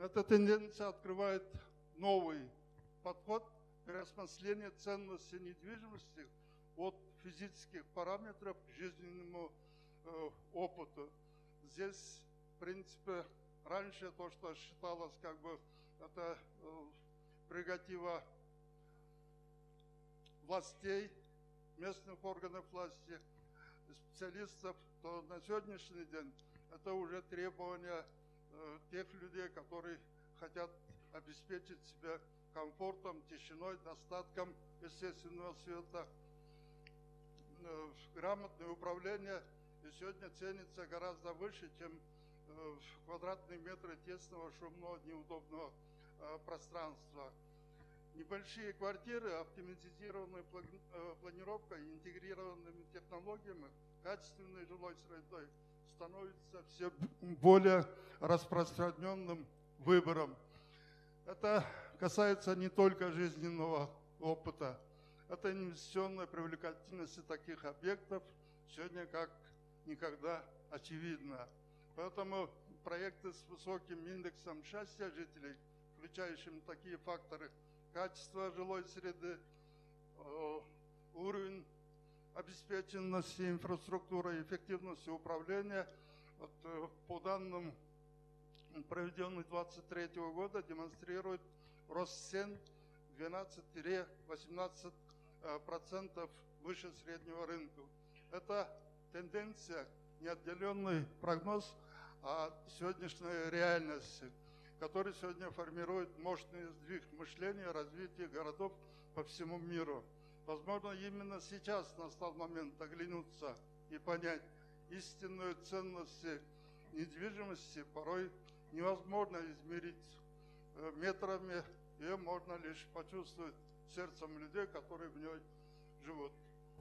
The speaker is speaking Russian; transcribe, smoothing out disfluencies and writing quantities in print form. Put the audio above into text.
Эта тенденция открывает новый подход к переосмыслению ценности недвижимости от физических параметров к жизненному опыту. Здесь, в принципе, раньше то, что считалось как бы это прерогатива властей, местных органов власти, специалистов, то на сегодняшний день это уже требования тех людей, которые хотят обеспечить себя комфортом, тишиной, достатком естественного света. Грамотное управление и сегодня ценится гораздо выше, чем квадратные метры тесного, шумного, неудобного пространства. Небольшие квартиры, автоматизированная планировка и интегрированными технологиями, качественной жилой средой становится все более распространенным выбором. Это касается не только жизненного опыта, это инвестиционная привлекательность таких объектов сегодня как никогда очевидна. Поэтому проекты с высоким индексом счастья жителей, включающим такие факторы: качество жилой среды, уровень обеспеченности инфраструктурой, эффективности управления, по данным проведенных 2023 года, демонстрирует рост цен 12-18% выше среднего рынка. Это тенденция, не отделенный прогноз, а сегодняшней реальности, который сегодня формирует мощный сдвиг мышления, развития городов по всему миру. Возможно, именно сейчас настал момент оглянуться и понять истинную ценность недвижимости. Порой невозможно измерить метрами, ее можно лишь почувствовать сердцем людей, которые в ней живут.